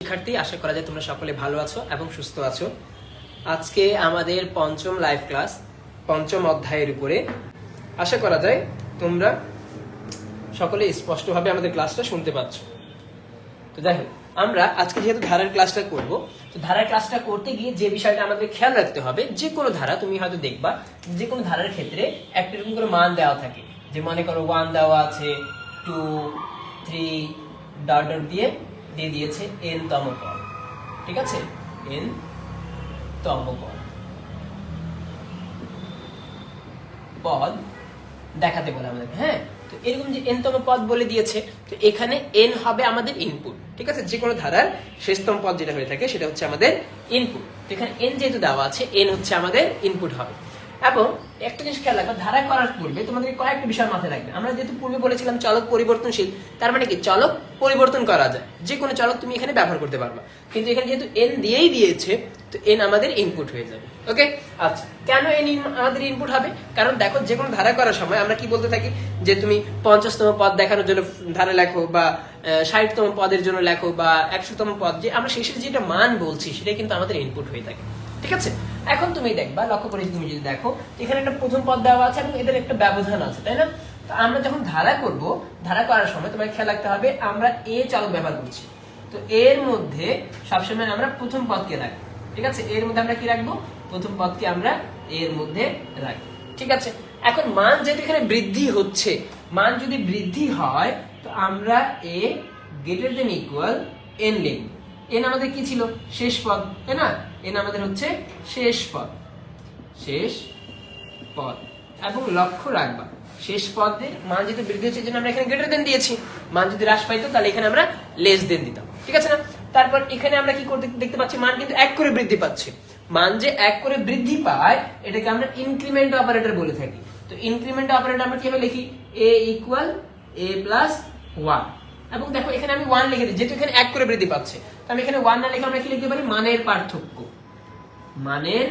শিক্ষার্থী, আশা করা যায় তোমরা সকলে ভালো আছো এবং সুস্থ আছো। আজকে আমাদের পঞ্চম লাইভ ক্লাস, পঞ্চম অধ্যায়ের উপরে। আশা করা যায় তোমরা সকলে স্পষ্টভাবে আমাদের ক্লাসটা শুনতে পাচ্ছ। তো যাই হোক, আমরা আজকে যেহেতু ধারার ক্লাসটা করব, তো ধারার ক্লাসটা করতে গিয়ে যে বিষয়টা আমাদের খেয়াল রাখতে হবে, যে কোনো ধারা তুমি হয়তো দেখবা যে কোনো ধারার ক্ষেত্রে একটা এরকম করে মান দেওয়া থাকে। যে মনে করো 1 দেওয়া আছে, 2, 3 ডট ডট দিয়ে দিয়েছে n তম পদ। ঠিক আছে, n তম পদ দেখাতে বলে আমাদের। হ্যাঁ, তো এরকম যে n তম পদ বলে দিয়েছে, তো এখানে n হবে আমাদের ইনপুট। ঠিক আছে, যে কোনো ধারার শেষতম পদ যেটা হয়ে থাকে সেটা হচ্ছে আমাদের ইনপুট। তো এখানে n যেহেতু দেওয়া আছে, n হচ্ছে আমাদের ইনপুট হবে। এবং একটা জিনিস খেয়াল রাখবে, ধারা করার পূর্বে তোমাদের কয়েকটা বিষয় মাথায় রাখবে। আমরা যেহেতু পূর্বে বলেছিলাম চলক পরিবর্তনশীল, তার মানে কি চলক পরিবর্তন করা যায়, যে কোনো চলক তুমি এখানে ব্যবহার করতে পারবা। কিন্তু এখানে যেহেতু n দিয়েই দিয়েছে, তো n আমাদের ইনপুট হয়ে যাবে। ওকে, আচ্ছা, কেন n আমাদের ইনপুট হবে? কারণ দেখো, যে কোনো ধারা করার সময় আমরা কি বলতে থাকি যে তুমি 50তম পদ দেখানোর জন্য ধারা লেখো, বা 60তম পদের জন্য লেখো, বা 100তম পদ, যে আমরা শেষের যেটা মান বলছি সেটাই কিন্তু আমাদের ইনপুট হয়ে থাকে। ঠিক আছে, এখন তুমি দেখবা, লক্ষ্য করে তুমি যদি দেখো, এখানে একটা প্রথম পদ দেওয়া আছে এবং এদের একটা ব্যবধান আছে, তাই না? তো আমরা যখন ধারা করব, ধারা করার সময় তোমাকে খেয়াল রাখতে হবে আমরা এ চলক ব্যবহার করছি। তো এর মধ্যে সবসময় আমরা প্রথম পদকে রাখবো। ঠিক আছে, এর মধ্যে আমরা কি রাখবো? প্রথম পদকে আমরা এর মধ্যে রাখবো। ঠিক আছে, এখন মান যেহেতু এখানে বৃদ্ধি হচ্ছে, মান যদি বৃদ্ধি হয়, তো আমরা এ গ্রেটার দেন ইকুয়াল এন লিখব। এন আমাদের কি ছিল? শেষ পদ, তাই না? এন আমাদের হচ্ছে শেষ পদ, শেষ পদ। এবং লক্ষ্য রাখবা, শেষ পদের মান যেহেতু বৃদ্ধি হচ্ছে, জন্য আমরা এখানে গ্রেটার দেন দিয়েছি। মান যদি হ্রাস পাইতো তাহলে এখানে আমরা লেস দেন দিতাম। ঠিক আছে না? তারপর এখানে আমরা কি করতে দেখতে পাচ্ছি, মান কিন্তু 1 করে বৃদ্ধি পাচ্ছে। মান যে 1 করে বৃদ্ধি পায়, এটাকে আমরা ইনক্রিমেন্ট অপারেটর বলে থাকি। তো ইনক্রিমেন্ট অপারেটর আমরা কিভাবে লিখি? a equal a plus 1। এবং দেখো, এখানে আমি 1 লিখে দিই, যেহেতু এখানে 1 করে বৃদ্ধি পাচ্ছে। তো আমি এখানে 1 না লিখে আমরা কি লিখতে পারি? মানের পার্থক্য, মানের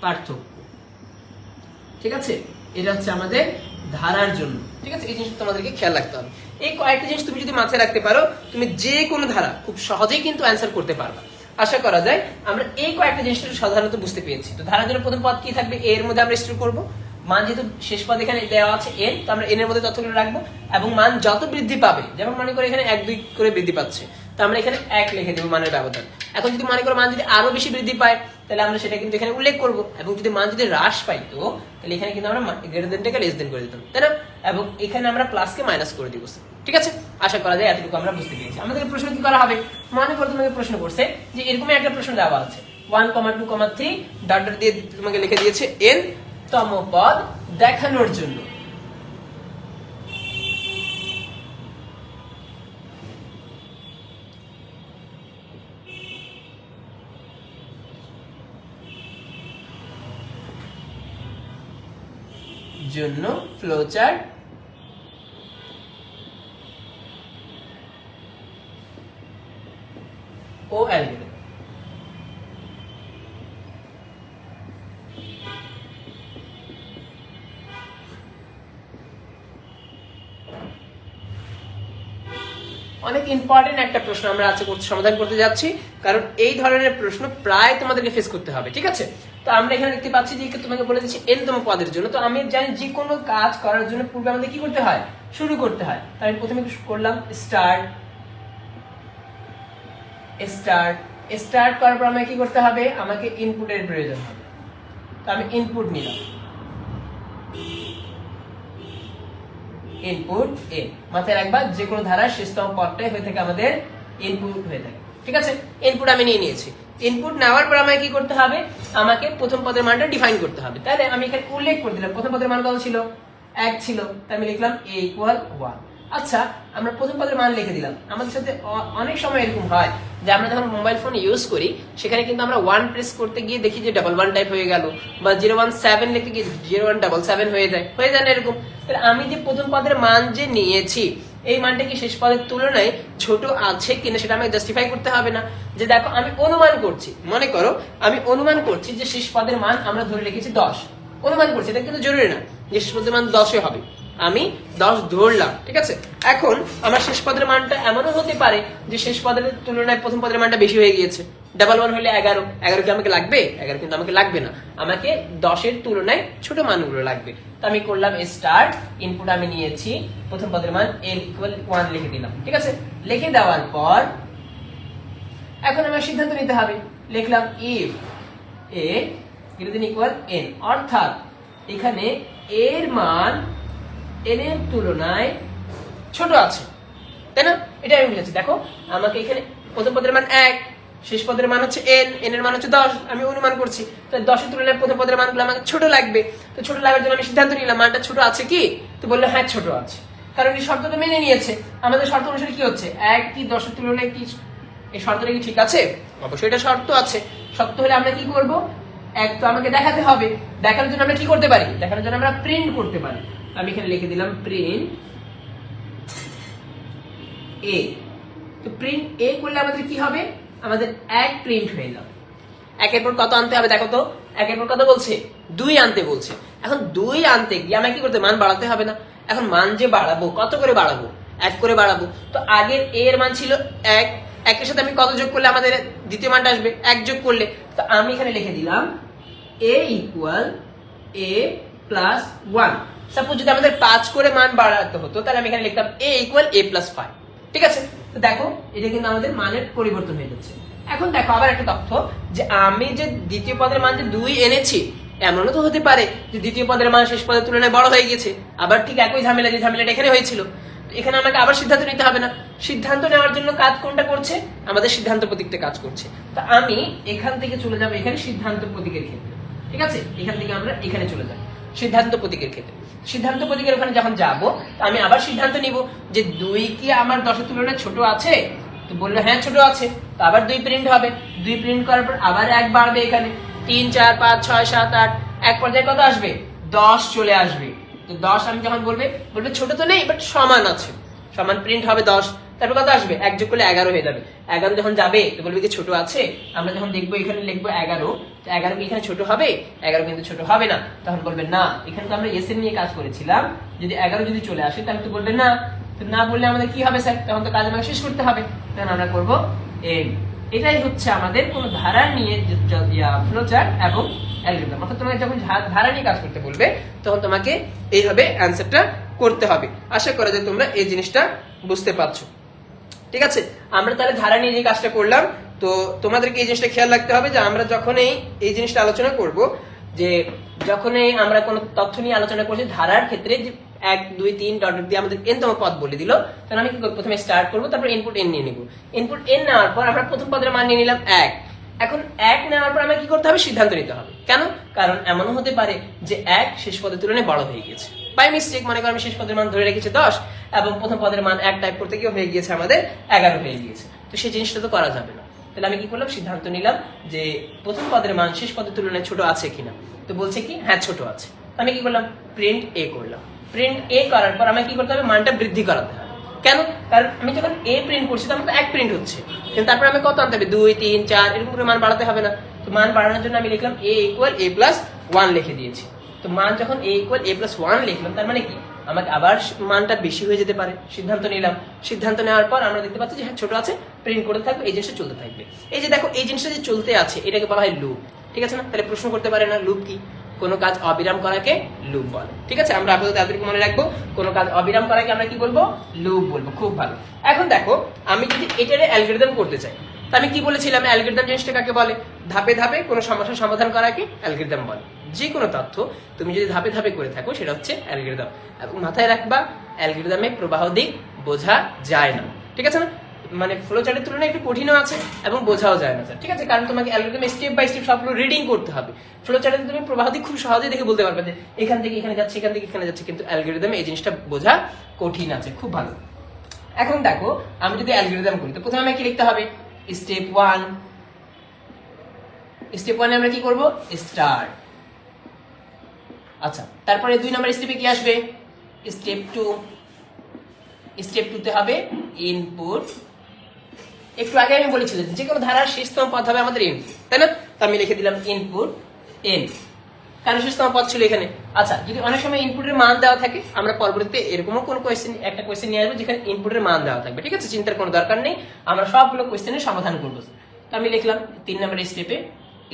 পার্থক্য। ঠিক আছে, এটা হচ্ছে আমাদের ধারার জন্য। ঠিক আছে, এই জিনিসটা তোমাদেরকে খেয়াল রাখতে হবে। এই কয়েকটা জিনিস তুমি যদি মাথায় রাখতে পারো, তুমি যে কোনো ধারা খুব সহজেই কিন্তু অ্যান্সার করতে পারবা। আশা করা যায় আমরা এই কয়েকটা জিনিস সাধারণত বুঝতে পেরেছি। তো ধারার জন্য প্রথম পদ কি থাকবে? এর মধ্যে আমরা স্টোর করবো। মান যেহেতু শেষ পদ এখানে দেওয়া আছে n, তো আমরা n এর মধ্যে তথ্যগুলো রাখবো। এবং মান যত বৃদ্ধি পাবে, যেমন মনে করো এখানে 1, 2 করে বৃদ্ধি পাচ্ছে, তো আমরা এখানে 1 লিখে দেবো মানের ব্যবধান। এখন যদি মনে করো মান যদি আরো বেশি বৃদ্ধি পায়, তাহলে আমরা সেটা কিন্তু এখানে উল্লেখ করবো। এবং যদি মান যদি হ্রাস পাইতো, তাহলে এখানে কিন্তু আমরা গ্রেটার দেনটাকে লেস দেন করে দিতাম, তাই না? এবং এখানে আমরা প্লাসকে মাইনাস করে দিব। ঠিক আছে, আশা করা যায় এতটুকু আমরা বুঝতে পেরেছি। আমাদের প্রশ্ন কি করা হবে? মনে করো তোমাকে প্রশ্ন করছে যে এরকমই একটা প্রশ্ন দেওয়া আছে, 1, 2, 3 ডট ডট দিয়ে তোমাকে লিখে দিয়েছে n তম পদ দেখানোর জন্য। জন্য ফ্লোচার্ট ও অ্যালগরিদম। অনেক ইম্পর্টেন্ট একটা প্রশ্ন আমরা আজকে সমাধান করতে যাচ্ছি, কারণ এই ধরনের প্রশ্ন প্রায় তোমাদেরকে ফেস করতে হবে। ঠিক আছে, তো আমরা এখানে দেখতে পাচ্ছি যে তোমাকে বলে দিচ্ছি n তম পদের জন্য। তো আমি জানি যে কোনো কাজ করার জন্য পূর্বে আমাদের কি করতে হয়? শুরু করতে হয়। তাই আমি প্রথমে করলাম স্টার্ট। স্টার্ট করার পর আমাকে কি করতে হবে? আমাকে ইনপুটের প্রয়োজন হবে। তো আমি ইনপুট নিলাম, ইনপুট এ। মাথায় রাখবা, যে কোনো ধারার শেষতম পদটাই হয়ে থাকে আমাদের ইনপুট হয়ে থাকে। ঠিক আছে, ইনপুট আমি নিয়ে নিয়েছি। ইনপুট নেওয়ার পর আমাকে কি করতে হবে? আমাকে প্রথম পদের মানটা ডিফাইন করতে হবে। তাহলে আমি এখানে উল্লেখ করে দিলাম প্রথম পদের মান কত ছিল? 1 ছিল। তাই আমি লিখলাম a ইকুয়াল 1। আচ্ছা, আমরা প্রথম পদের মান লিখে দিলাম। আমাদের সাথে অনেক সময় এরকম হয় যে আমরা যখন মোবাইল ফোন ইউজ করি, সেখানে কিন্তু আমরা 1 প্রেস করতে গিয়ে দেখি যে 1 টাইপ হয়ে গেল, বা 017 লিখতে গিয়ে 0177 হয়ে যায় না এরকম। তাহলে আমি যে প্রথম পদের মান যে নিয়েছি, এই মানটা কি শেষ পদের তুলনায় ছোট আছে কিনা সেটা আমাকে জাস্টিফাই করতে হবে না? যে দেখো, আমি অনুমান করছি, মনে করো আমি অনুমান করছি যে শেষ পদের মান আমরা ধরে রেখেছি 10। অনুমান করছি, এটা কিন্তু জরুরি না যে শেষ পদের মান 10 হবে। আমি 10 ধরলাম, ঠিক আছে। এখন আমার শেষ পদের মানটা এমনও হতে পারে যে শেষ পদের তুলনায় প্রথম পদের মানটা বেশি হয়ে গিয়েছে। ডাবল 1 হলে 11, 11 কি আমাকে লাগবে? 11 কিন্তু আমাকে লাগবে না, আমাকে 10 এর তুলনায় ছোট মানগুলো লাগবে। তো আমি করলাম স্টার্ট, ইনপুট আমি নিয়েছি প্রথম পদের মান n = 1 লিখে দিলাম, ঠিক আছে। লিখে দেওয়ার পর এখন আমার সিদ্ধান্ত নিতে হবে, লিখলাম ইফ a > n, অর্থাৎ এখানে এর মান n এর তুলনায় ছোট আছে, তাই না? এটা আমি বুঝাচ্ছি। দেখো আমাকে এখানে প্রথম পদের মান 1, শেষ পদের মান হচ্ছে n, n এর মান হচ্ছে 10, আমি অনুমান করছি। তো 10 এর তুলনায় প্রথম পদের মানগুলো আমাকে ছোট লাগবে। তো ছোট লাগার জন্য আমি সিদ্ধান্ত নিলাম মানটা ছোট আছে কি? তো বললো হ্যাঁ ছোট আছে, কারণ এই শর্তটা মেনে নিয়েছে। আমাদের শর্ত অনুসারে কি হচ্ছে, 1 কি 10 এর তুলনায় কি, এই শর্তটা কি ঠিক আছে? অবশ্যই এটা শর্ত আছে। সত্য হলে আমরা কি করব, 1 তো আমাকে দেখাতে হবে। দেখানোর জন্য আমরা কি করতে পারি? দেখানোর জন্য আমরা প্রিন্ট করতে পারি। আমি এখানে লিখে দিলাম প্রিন্ট a। তো প্রিন্ট a করলে আমাদের কি হবে, আমাদের 1 প্রিন্ট হয়ে যাবে। 1 এর পর কত আনতে হবে দেখো তো, 1 এর পর কত বলছে, 2 আনতে বলছে। এখন 2 আনতে গিয়ে আমাকে কি করতে, মান বাড়াতে হবে না? এখন মান যে বাড়াবো, কত করে বাড়াবো? 1 করে বাড়াবো। তো আগের a এর মান ছিল 1, 1 এর সাথে আমি কত যোগ করলে আমাদের দ্বিতীয় মানটা আসবে? 1 যোগ করলে। তো আমি এখানে লিখে দিলাম a = a + 1। সাপোজ যদি আমাদের 5 করে মান বাড়াতে হতো, তাহলে আমি এখানে লিখতাম a = a + 5, ঠিক আছে। তো দেখো এটা কিন্তু আমাদের মানের পরিবর্তন হয়ে যাচ্ছে। এখন দেখো আবার একটা তথ্য, যে আমি যে দ্বিতীয় পদের মান যে 2 এনেছি, এমনও তো হতে পারে যে দ্বিতীয় পদের মান শেষ পদের তুলনায় বড় হয়ে গেছে। আবার ঠিক একই ঝামেলা, যে ঝামেলাটা এখানে হয়েছিল। এখানে আমাকে আবার সিদ্ধান্ত নিতে হবে না। সিদ্ধান্ত নেওয়ার জন্য কাজ কোনটা করছে, আমাদের সিদ্ধান্ত প্রতীকটা কাজ করছে। তো আমি এখান থেকে চলে যাব এখানে সিদ্ধান্ত প্রতীকের ক্ষেত্রে, ঠিক আছে। এখান থেকে আমরা এখানে চলে যাব সিদ্ধান্ত প্রতীকের ক্ষেত্রে। সিদ্ধান্ত প্রতীকের ওখানে যখন যাব, আমি আবার সিদ্ধান্ত নিব যে 2 কি আমার 10 এর তুলনায় ছোট আছে? তো বললো হ্যাঁ ছোট আছে। তো আবার 2 প্রিন্ট হবে। 2 প্রিন্ট করার পর আবার 1 বাড়বে, এখানে 3 4 5 6 7 8, এক পর্যায়ে কত আসবে, 10 চলে আসবে। তো 10 আমি যখন বলবে ছোট তো নেই, বাট সমান আছে, সমান প্রিন্ট হবে 10। তারপর কত আসবে, 1 যোগ করলে 11 হয়ে যাবে। 11 যখন যাবে তো বলবে কি ছোট আছে? আমরা যখন দেখবো এখানে লিখবো 11, তো 11 কি এখানে ছোট হবে? 11 কিন্তু ছোট হবে না। তখন বলবে না, এখানে তো আমরা এস এর নিয়ে কাজ করেছিলাম, যদি 11 যদি চলে আসে তাহলে তো বলবে না। তো না বললে আমাদের কি হবে স্যার, তখন তো কাজ আমাকে শেষ করতে হবে। তখন আমরা করবো এম। এটাই হচ্ছে আমাদের কোন ধারা নিয়ে ফ্লোচার্ট এবং অ্যালগরিদম। অর্থাৎ তোমাকে যখন ধারা নিয়ে কাজ করতে বলবে, তখন তোমাকে এইভাবে অ্যান্সারটা করতে হবে। আশা করা যায় তোমরা এই জিনিসটা বুঝতে পারছো, ঠিক আছে। আমরা তাহলে ধারা নিয়ে যে কাজটা করলাম, তো তোমাদেরকে এই জিনিসটা খেয়াল রাখতে হবে যে আমরা যখনই এই জিনিসটা আলোচনা করব, যে যখনই আমরা কোনো তথ্য নিয়ে আলোচনা করছি ধারার ক্ষেত্রে, যে 1 2 3 ডট দিয়ে আমাদের n তম পদ বলে দিল, তাহলে আমি কি করব, প্রথমে স্টার্ট করব, তারপর ইনপুট n নিয়ে নেব। ইনপুট n নেওয়ার পর আমরা প্রথম পদের মান নিয়ে নিলাম 1। এখন 1 নেওয়ার পর আমাকে কি করতে হবে, সিদ্ধান্ত নিতে হবে। কেন? কারণ এমনও হতে পারে যে 1 শেষ পদের তুলনায় বড় হয়ে গেছে, বাই মিস্টেক। মনে করো আমি শেষ পদের মান ধরে রেখেছি 10, এবং প্রথম পদের মান 1 টাইপ করতে গিয়ে হয়ে গিয়েছে আমাদের 11 হয়ে গিয়েছে। তো সেই জিনিসটা তো করা যাবে না। তাহলে আমি কি করলাম, সিদ্ধান্ত নিলাম যে প্রথম পদের মান শেষ পদের তুলনায় ছোট আছে কিনা। তো বলছে কি হ্যাঁ ছোট আছে। আমি কি করলাম, প্রিন্ট a করলাম। প্রিন্ট a করার পর আমাকে কি করতে হবে, মানটা বৃদ্ধি করাতে হবে। কেন? কারণ আমি যখন a প্রিন্ট করছি তখন তো 1 প্রিন্ট হচ্ছে, কিন্তু তারপর আমি কত আনতে হবে, 2 3 4 এরকম করে মান বাড়াতে হবে না। তো মান বাড়ানোর জন্য আমি লিখলাম a = a + 1 লিখে দিয়েছি। তো মান যখন a = a + 1 লিখলাম, তার মানে কি আমাকে আবার মানটা বেশি হয়ে যেতে পারে। সিদ্ধান্ত নিলাম। সিদ্ধান্ত নেওয়ার পর আমরা দেখতে পাচ্ছি যে হ্যাঁ ছোট আছে, প্রিন্ট করতে থাকবে, এই জিনিসটা চলতে থাকবে। এই যে দেখো এই জিনিসটা যে চলতে আছে, এটাকে বলা হয় লুপ, ঠিক আছে না? তাহলে প্রশ্ন করতে পারে না লুপ কি, কোনো কাজ অবিরাম করাকে লুপ বলে, ঠিক আছে। আমরা আপাতত এতটুকু মনে রাখবো, কোনো কাজ অবিরাম করাকে আমরা কি বলবো, লুপ বলবো। খুব ভালো। এখন দেখো আমি যদি এটারে অ্যালগরিদম করতে চাই, তো আমি কি বলেছিলাম, অ্যালগরিদম জিনিসটা কাকে বলে, ধাপে ধাপে কোনো সমস্যার সমাধান করাকে অ্যালগরিদম বলে। যে কোনো তথ্য তুমি যদি ধাপে ধাপে করে থাকো, সেটা হচ্ছে অ্যালগরিদম। এবং মাথায় রাখবা, অ্যালগরিদমে প্রবাহ দিক বোঝা যায় না, ঠিক আছে না? মানে ফ্লো চার্টের তুলনায় একটু কঠিনও আছে এবং বোঝাও যায় না, ঠিক আছে। কারণ তোমাকে অ্যালগরিদম স্টেপ বাই স্টেপ সবগুলো রিডিং করতে হবে। ফ্লো চার্টে তুমি প্রবাহ দিক খুব সহজেই দেখে বলতে পারবে যে এখান থেকে এখানে যাচ্ছে, এখান থেকে এখানে যাচ্ছে, কিন্তু অ্যালগরিদমে এই জিনিসটা বোঝা কঠিন আছে। খুব ভালো। এখন দেখো আমি যদি অ্যালগরিদম করি, তো প্রথমে আমাকে কি লিখতে হবে, স্টেপ 1। স্টেপ 1 এ আমরা কি করব, স্টার্ট। আচ্ছা, তারপরে 2 নম্বর স্টেপে কি আসবে, স্টেপ 2। স্টেপ 2 তে হবে ইনপুট। একটু আগে আমি বলেছিলাম যে কোনো ধারার শেষতম পদ হবে আমাদের ইনপুট, তাই না? তো আমি লিখে দিলাম ইনপুট n। কারণ শেষতম পদ ছিল এখানে। আচ্ছা, যদি অনেক সময় ইনপুটের মান দেওয়া থাকে, আমরা পরবর্তীতে এরকমও কোনো একটা কোয়েশ্চেন নিয়ে আসবো যেখানে ইনপুটের মান দেওয়া থাকবে, ঠিক আছে? চিন্তার কোনো দরকার নেই, আমরা সবগুলো কোয়েশ্চেনের সমাধান করবো। তো আমি লিখলাম 3 নম্বর স্টেপে,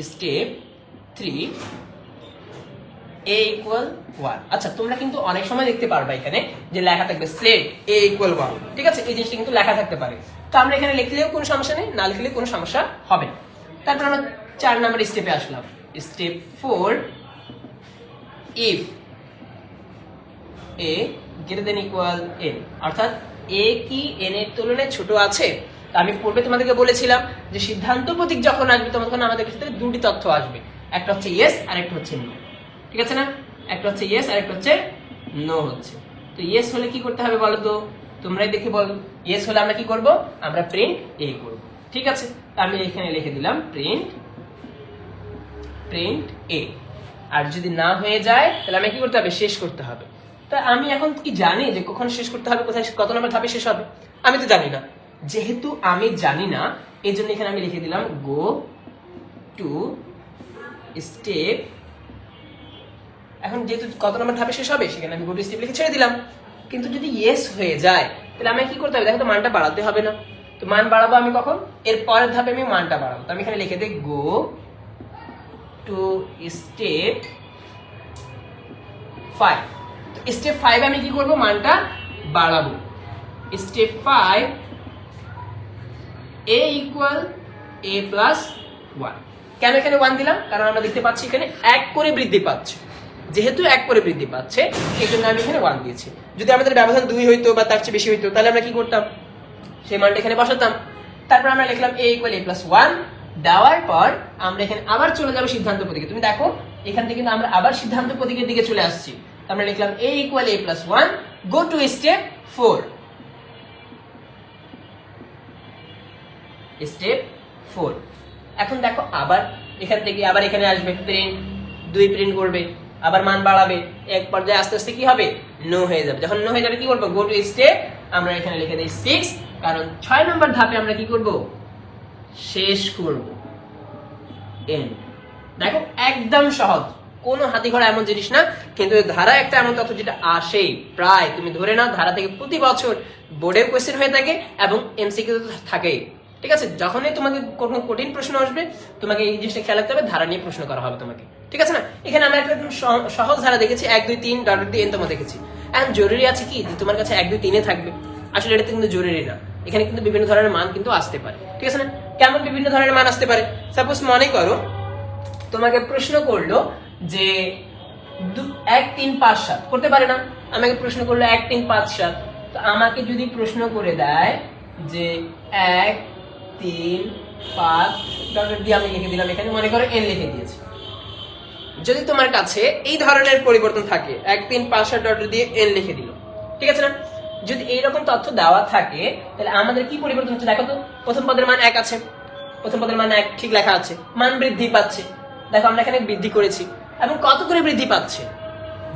স্টেপ 3 a equal 1। আচ্ছা, তোমরা কিন্তু অনেক সময় দেখতে পারবা এখানে যে লেখা থাকবে সেট a equal 1, ঠিক আছে? এই জিনিসটা কিন্তু লেখা থাকতে পারে। তো আমরা এখানে লিখলেও কোনো সমস্যা নেই, না লিখলেও কোনো সমস্যা হবে না। তারপর আমরা 4 নম্বর স্টেপে আসলাম, step 4 if a greater than equal n, অর্থাৎ a কি n এর তুলনায় ছোট আছে? আমি পূর্বে তোমাদেরকে বলেছিলাম যে সিদ্ধান্ত প্রতীক যখন আসবে তখন আমাদের ক্ষেত্রে দুটি তথ্য আসবে, একটা হচ্ছে ইয়েস আর একটা হচ্ছে নো, ঠিক আছে না? একটা হচ্ছে ইয়েস আর একটা হচ্ছে নো হচ্ছে। তো ইয়েস হলে কি করতে হবে বলো তো, তোমরাই দেখে বলো। ইয়েস হলে আমরা কি করব? আমরা প্রিন্ট এ করব, ঠিক আছে? আমি এখানে লিখে দিলাম প্রিন্ট এ। আর যদি না হয়ে যায় তাহলে আমি কি করতে হবে? শেষ করতে হবে। তা আমি এখন কি জানি যে কখন শেষ করতে হবে, কোথায় কত নম্বর ধাপে শেষ হবে? আমি তো জানি না। যেহেতু আমি জানি না, এই জন্য এখানে আমি লিখে দিলাম গো টু স্টেপ। এখন যেহেতু কত নম্বর ধাপে শেষ হবে সেখানে আমি গো টু স্টেপ লিখে ছেড়ে দিলাম। কিন্তু যদি ইয়েস হয়ে যায় তাহলে আমি কি করতে হবে? দেখো তো মানটা বাড়াতে হবে না? তো মান বাড়াবো আমি কখন? এর পরের ধাপে আমি মানটা বাড়াবো। তো আমি এখানে লিখে দিই গো টু স্টেপ 5। স্টেপ 5 আমি কি করব? মানটা বাড়াবো। Step 5 a equal a plus 1। কেন এখানে 1 দিলাম? কারণ আমরা দেখতে পাচ্ছি এখানে 1 করে বৃদ্ধি পাচ্ছে। যেহেতু 1 করে বৃদ্ধি পাচ্ছে এই জন্য আমি এখানে 1 দিয়েছি। যদি আমাদের ব্যবধান 2 হইতো বা তার চেয়ে বেশি হইতো তাহলে আমরা কি করতাম? সেই মানটা এখানে বসাতাম। তারপর আমরা লিখলাম a equal a plus 1। দেওয়ার পর আমরা এখানে আবার চলে যাব সিদ্ধান্ত প্রতীকে। তুমি দেখো এখান থেকে কিন্তু আমরা আবার সিদ্ধান্ত প্রতীকের দিকে চলে আসছি। আমরা লিখলাম a equal a plus 1, go to step 4। Step 4। এখন দেখো আবার এখান থেকে আবার এখানে আসবে প্রিন্ট 2 প্রিন্ট করবে, আবার মান বাড়াবে, এক পর্যায়ে আস্তে আস্তে কি হবে? নো হয়ে যাবে। যখন নো হয়ে যাবে কি করব? গো টু স্টেপ, আমরা এখানে লিখে দেই 6, কারণ 6 নম্বর ধাপে আমরা কি করব? শেষ করব, এন্ড। দেখো একদম সহজ, কোনো হাতি ঘোড়া এমন জিনিস না, কিন্তু ধারা একটা এমন তথ্য যেটা আসেই প্রায়, তুমি ধরে নাও ধারা থেকে প্রতি বছর বোর্ডের কোয়েশ্চেন হয়ে থাকে এবং এমসিকিউ থাকেই, ঠিক আছে? যখনই তোমাকে কোনো কঠিন প্রশ্ন আসবে তোমাকে এই জিনিসটা খেয়াল রাখতে হবে, ধারা নিয়ে প্রশ্ন করা হবে তোমাকে, ঠিক আছে না? এখানে আমরা একটা সহজ ধারা দেখেছি, 1 2 3 ডট দিয়ে এন তোমার দেখেছি। এখন জরুরি আছে কি যে তোমার কাছে 1 2 3 থাকবে? আসলে এটা কিন্তু জরুরি না, এখানে কিন্তু বিভিন্ন ধরনের মান কিন্তু আসতে পারে, ঠিক আছে না? কেমন বিভিন্ন ধরনের মান আসতে পারে? সাপোজ মনে করো তোমাকে প্রশ্ন করলো যে 1 3 5 7 করতে পারে না? আমাকে প্রশ্ন করলো 1 3 5 7। তো আমাকে যদি প্রশ্ন করে দেয় যে 1 3 5 ডট দিয়ে আমি লিখে দিলাম, এখানে মনে করো n লিখে দিয়েছি। যদি তোমার কাছে এই ধরনের পরিবর্তন থাকে 1 3 5 7 ডট দিয়ে n লিখে দিল, ঠিক আছে না? যদি এইরকম তথ্য দেওয়া থাকে তাহলে আমাদের কি পরিবর্তন হচ্ছে দেখো তো। প্রথম পদের মান 1 আছে, প্রথম পদের মান 1 ঠিক লেখা আছে, মান বৃদ্ধি পাচ্ছে। দেখো আমরা এখানে বৃদ্ধি করেছি এবং কত করে বৃদ্ধি পাচ্ছে?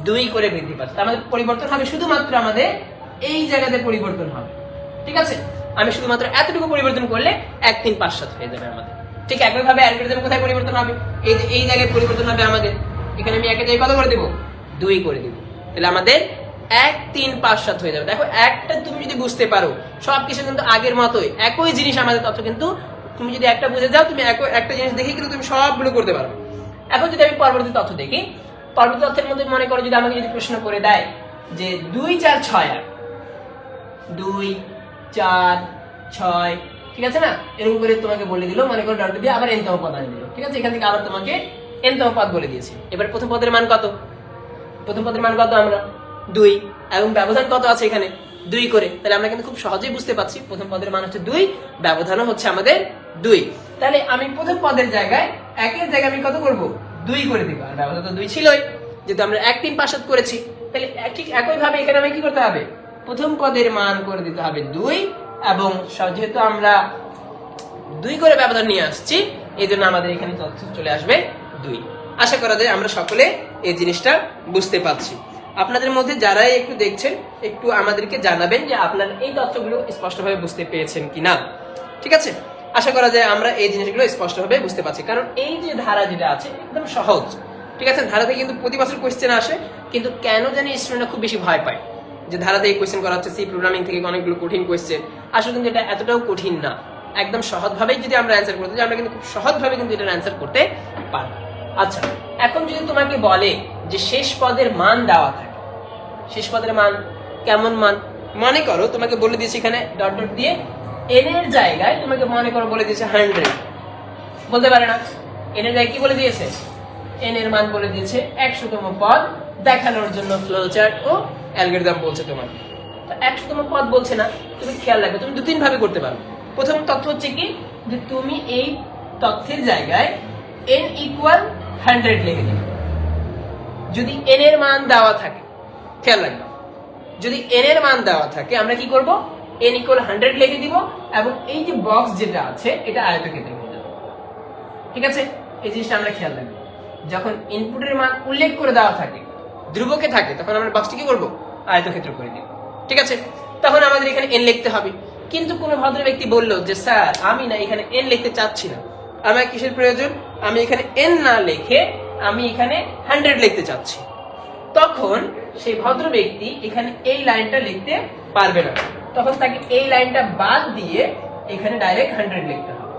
2 করে বৃদ্ধি পাচ্ছে। আমাদের পরিবর্তন হবে শুধুমাত্র আমাদের এই জায়গাতে পরিবর্তন হবে, ঠিক আছে? আমি শুধুমাত্র এতটুকু পরিবর্তন করলে 1 3 5 7 হয়ে যাবে আমাদের। ঠিক একইভাবে অ্যালগরিদম কোথায় পরিবর্তন হবে? এই যে এই জায়গায় পরিবর্তন হবে আমাদের। এখানে আমি একে জায়গায় কত করে দেব? 2 করে দেব। তাহলে আমাদের 1 3 5 7 হয়ে যাবে। দেখো একটা তুমি যদি বুঝতে পারো সবকিছু কিন্তু আগের মতোই, একই জিনিস আমাদের তথ্য, কিন্তু তুমি যদি একটা বুঝে যাও তুমি একটা জিনিস দেখে কিন্তু তুমি সবগুলো করতে পারো। এখন যদি আমি পরবর্তী তথ্য দেখি, পরবর্তী তথ্যের মধ্যে মনে করো যদি আমাকে যদি প্রশ্ন করে দেয় যে 2 4 6 8, 2 4 6, ঠিক আছে না? এরকম করে তোমাকে বলে দিল, মনে করো ডট দিয়ে আবার n তম পদ আনে দিল, ঠিক আছে? এখান থেকে আবার তোমাকে n তম পদ বলে দিয়েছি। এবার প্রথম পদের মান কত? প্রথম পদের মান কত? আমরা 2, এবং ব্যবধান কত আছে এখানে? 2 করে। তাহলে আমরা কিন্তু খুব সহজেই বুঝতে পারছি প্রথম পদের মান হচ্ছে 2, ব্যবধানও হচ্ছে আমাদের 2। তাহলে আমি প্রথম পদের জায়গায় 1 এর জায়গায় আমি কত করব? 2 করে দিব। আর ব্যবধান তো 2 ছিলই, যেহেতু আমরা 1 3 5 7 করেছি। তাহলে ঠিক একই ভাবে এখানে আমি কি করতে হবে? প্রথম পদের মান করে দিতে হবে 2, এবং যেহেতু আমরা 2 করে ব্যবধান নিয়ে আসছি এই জন্য আমাদের এখানে তথ্য চলে আসবে 2। আশা করা যায় আমরা সকলে এই জিনিসটা বুঝতে পারছি। আপনাদের মধ্যে যারাই একটু দেখছেন একটু আমাদেরকে জানাবেন যে আপনারা এই তথ্যগুলো স্পষ্টভাবে বুঝতে পেরেছেন কিনা, ঠিক আছে? আশা করা যায় আমরা এই জিনিসগুলো স্পষ্টভাবে বুঝতে পারছি, কারণ এই যে ধারা যেটা আছে একদম সহজ, ঠিক আছে, ধারাতে কিন্তু প্রতি বছর কোয়েশ্চেন আসে, কিন্তু কেন জানি স্টুডেন্টরা খুব বেশি ভয় পায় যে ধারাতে এই কোয়েশ্চেন করা হচ্ছে, সি প্রোগ্রামিং থেকে অনেকগুলো কঠিন কোয়েশ্চেন। আসলে কিন্তু এটা এতটাও কঠিন না, একদম সহজভাবেই যদি আমরা অ্যান্সার করতে যাই আমরা কিন্তু খুব সহজভাবে কিন্তু এটার অ্যান্সার করতে পারবো। আচ্ছা, এখন যদি তোমাকে বলে যে শেষ পদের মান দেওয়া থাকে, শেষ পদের মান কেমন মান? মনে করো তোমাকে বলে দিয়েছে এখানে ডট ডট দিয়ে এন এর জায়গায় তোমাকে মনে করো বলে দিয়েছে 100, বলতে পারে না এন এর জায়গায় কি বলে দিয়েছে? এন এর মান বলে দিয়েছে 100তম পদ দেখানোর জন্য ফ্লো চার্ট ও অ্যালগরিদম বলছে তোমাকে। তো 100তম পদ বলছে না, তুমি খেয়াল রাখবে তুমি 2-3 ভাবে করতে পারো। প্রথম তথ্য হচ্ছে কি, যে তুমি এই তথ্যের জায়গায় n ইকুয়াল 100 লিখে দিবে। যদি n এর মান দেওয়া থাকে, খেয়াল রাখবে, যদি n এর মান দেওয়া থাকে আমরা কি করব? n ইকুয়াল 100 লিখে দিব এবং এই যে বক্স যেটা আছে এটা আয়তক্ষেত্র হয়ে যাবে। ঠিক আছে, এই জিনিসটা আমরা খেয়াল রাখবো। যখন ইনপুটের মান উল্লেখ করে দেওয়া থাকে, ধ্রুবকে থাকে, তখন আমরা বক্সটি কি করব? আয়তক্ষেত্র করে দিব। ঠিক আছে, তখন আমাদের এখানে n লিখতে হবে। কিন্তু কোন ভদ্র ব্যক্তি বলল যে স্যার আমি না এখানে n লিখতে চাচ্ছি না, আমার কিসের প্রয়োজন? আমি এখানে n না লিখে আমি এখানে 100 লিখতে চাচ্ছি। তখন সেই ভদ্র ব্যক্তি এখানে এই লাইনটা লিখতে পারবে না, তখন তাকে এই লাইনটা বাদ দিয়ে এখানে ডাইরেক্ট 100 লিখতে হবে।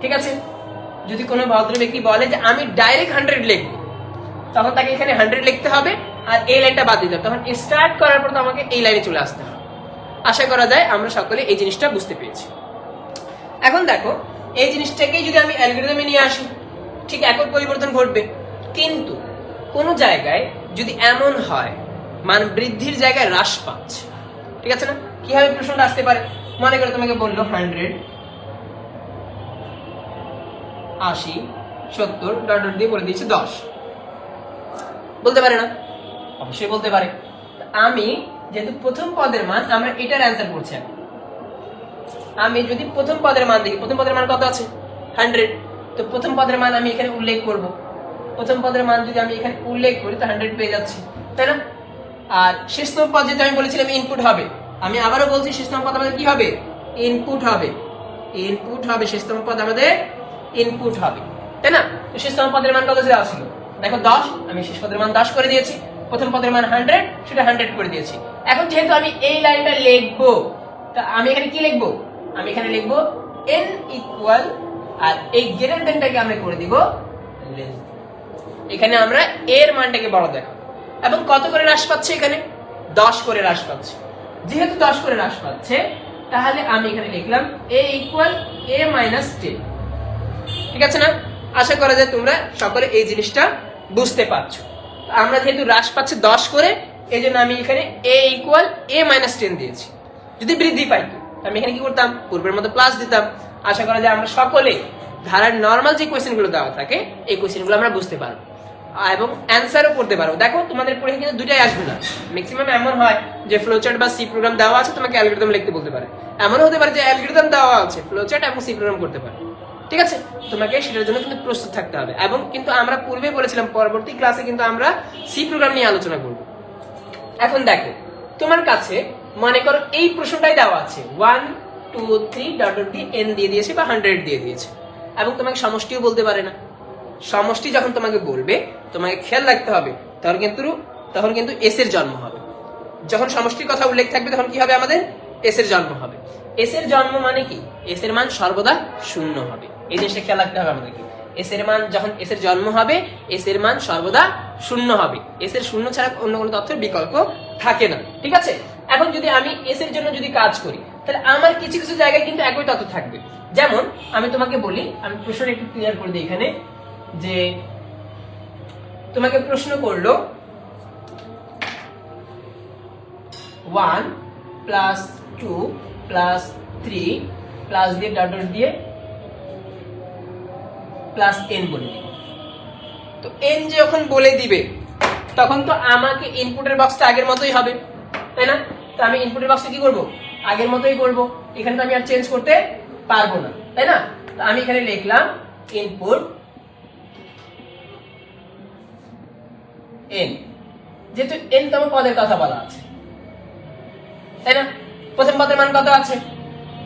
ঠিক আছে, যদি কোনো ভদ্র ব্যক্তি বলে যে আমি ডাইরেক্ট 100 লিখবো, তখন তাকে এখানে 100 লিখতে হবে আর এই লাইনটা বাদ দিতে হবে। তখন স্টার্ট করার পর তো আমাকে এই লাইনে চলে আসতে হবে। আশা করা যায় আমরা সকলে এই জিনিসটা বুঝতে পেরেছি। এখন দেখো, এই জিনিসটাকে যদি আমি অ্যালগরিদমে নিয়ে আসি, ঠিক একই পরিবর্তন ঘটবে। কিন্তু কোন জায়গায় যদি এমন হয় মান বৃদ্ধির জায়গায় হ্রাস পাচ্ছে, ঠিক আছে না, কিভাবে প্রশ্নটা আসতে পারে? মনে করে তোমাকে বললো 100, 80, 70 ডট ডট দিয়ে বলে দিয়েছে 10, বলতে পারে না? অবশ্যই বলতে পারে। আমি যেহেতু প্রথম পদের মান আমরা এটার অ্যান্সার করছি, আমি যদি প্রথম পদের মান দেখি, প্রথম পদের মান কত আছে? 100, তো প্রথম পদের মান আমি এখানে উল্লেখ করব। প্রথম পদের মান যদি আমি এখানে উল্লেখ করি তো 100 পেয়ে যাচ্ছি, তাই না? আর শেষতম পদ যেটা আমি বলেছিলাম ইনপুট হবে, আমি আবারও বলছি শেষতম পদ আমাদের কি হবে? ইনপুট হবে। ইনপুট হবে, শেষতম পদ আমাদের ইনপুট হবে, তাই না? তো শেষতম পদের মান কত দেওয়া ছিল? দেখো 10, আমি শেষ পদের মান 10 করে দিয়েছি, প্রথম পদের মান 100, সেটা 100 করে দিয়েছি। এখন যেহেতু আমি এই লাইনটা লিখবো, তা আমি এখানে কি লিখবো? আমি এখানে লিখবো n ইকুয়াল, আর এই গ্রেটার দেনটাকে আমরা করে দিব লেস। এখানে আমরা এর মানটাকে বড় দেখাবো এবং কত করে হ্রাস পাচ্ছে? এখানে 10 করে হ্রাস পাচ্ছে। যেহেতু 10 করে হ্রাস পাচ্ছে, তাহলে আমি এখানে লিখলাম a ইকুয়াল a মাইনাস 10। ঠিক আছে না? আশা করা যায় তোমরা সকলে এই জিনিসটা বুঝতে পারছো। আমরা যেহেতু হ্রাস পাচ্ছে 10 করে, এই জন্য আমি এখানে a ইকুয়াল a মাইনাস 10 দিয়েছি। যদি বৃদ্ধি পাইতো আমি এখানে কি করতাম? পূর্বের মতো প্লাস দিতাম। আশা করা যায় আমরা সকলে ধারার নর্মাল যে কোয়েশ্চেনগুলো দেওয়া থাকে এই কোয়েশ্চেনগুলো আমরা বুঝতে পারবো এবং অ্যান্সারও করতে পারবো। দেখো তোমাদের পরীক্ষা কিন্তু দুটাই আসবে না, ম্যাক্সিমাম এমন হয় যে ফ্লোচার্ট বা সি প্রোগ্রাম দেওয়া আছে, তোমাকে অ্যালগরিদম লিখতে বলতে পারে। এমনও হতে পারে যে অ্যালগরিদম দেওয়া আছে, ফ্লোচার্ট এবং সি প্রোগ্রাম করতে পারে। ঠিক আছে, তোমাকে সেটার জন্য কিন্তু প্রস্তুত থাকতে হবে। এবং কিন্তু আমরা পূর্বে বলেছিলাম পরবর্তী ক্লাসে কিন্তু আমরা সি প্রোগ্রাম নিয়ে আলোচনা করব। এখন দেখো তোমার কাছে মনে করো এই প্রশ্নটাই দেওয়া আছে 1 2 3 ডট ডট দিয়ে n দিয়ে দিয়েছে বা 100 দিয়ে দিয়েছে এবং তোমাকে সমষ্টিও বলতে পারে না। সমষ্টি যখন তোমাকে বলবে তোমাকে খেয়াল রাখতে হবে তখন কিন্তু এস এর জন্ম হবে। যখন সমষ্টির কথা উল্লেখ থাকবে তখন কি হবে? আমাদের এস এর জন্ম হবে। এস এর জন্ম মানে কি? এস এর মান সর্বদা শূন্য হবে। এই জিনিসটা খেয়াল রাখতে হবে আমাদেরকে। এস এর মান যখন এস এর জন্ম হবে, এস এর মান সর্বদা শূন্য হবে। এস এর শূন্য ছাড়া অন্য কোনো তথ্যের বিকল্প থাকে না। ঠিক আছে, এখন যদি আমি এস এর জন্য যদি কাজ করি তাহলে আমার কিছু কিছু জায়গায় কিন্তু একই তথ্য থাকবে। যেমন আমি তোমাকে বলি, আমি প্রশ্নটা একটু ক্লিয়ার করে দিই এখানে, যে তোমাকে প্রশ্ন করলো 1 প্লাস 2 প্লাস 3 প্লাস দিয়ে ডট ডট দিয়ে প্লাস n বলে দিবে। তো n যখন বলে দিবে তখন তো আমাকে ইনপুটের বক্সটা আগের মতোই হবে, তাই না? তো আমি ইনপুটের বক্সটা কি করব? আগের মতোই করব। এখানে তো আমি আর চেঞ্জ করতে পারবো না, তাই না? তো আমি এখানে লিখলাম ইনপুট n, যেহেতু n তম পদের কথা বলা আছে, তাই না? প্রথম পদের মান কত আছে?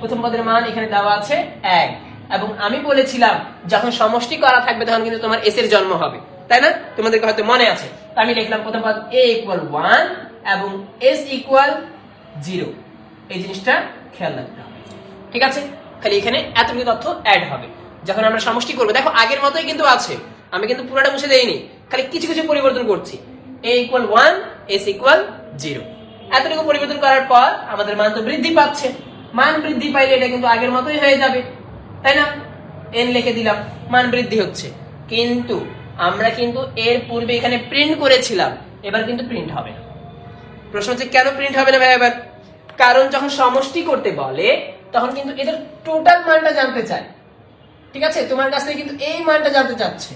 প্রথম পদের মান এখানে দেওয়া আছে 1 এবং আমি বলেছিলাম যখন সমষ্টি করা থাকবে তখন কিন্তু তোমার এস এর জন্ম হবে। তাই না? তোমাদেরকে হয়তো মনে আছে। আমি লিখলাম প্রথম পদ a ইকুয়াল 1 এবং s ইকুয়াল 0। এই জিনিসটা খেয়াল রাখতে হবে, ঠিক আছে? খালি এখানে এতটুকু তথ্য অ্যাড হবে যখন আমরা সমষ্টি করব। দেখো আগের মতোই কিন্তু আছে, আমি কিন্তু পুরোটা মুছে দেইনি, খালি কিছু কিছু পরিবর্তন করছি। a ইকুয়াল 1, s ইকুয়াল 0, এতটুকু পরিবর্তন করার পর আমাদের মান তো বৃদ্ধি পাচ্ছে। মান বৃদ্ধি পাইলে এটা কিন্তু আগের মতোই হয়ে যাবে, তাই না? n লিখে দিলাম, মান বৃদ্ধি হচ্ছে। কিন্তু আমরা কিন্তু এর পূর্বে এখানে প্রিন্ট করেছিলাম, এবার কিন্তু প্রিন্ট হবে না। প্রশ্ন হচ্ছে কেন প্রিন্ট হবে না ভাই এবার? কারণ যখন সমষ্টি করতে বলে তখন কিন্তু এদের টোটাল মানটা জানতে চায়, ঠিক আছে? তোমার কাছ থেকে কিন্তু এই মানটা জানতে চাচ্ছে।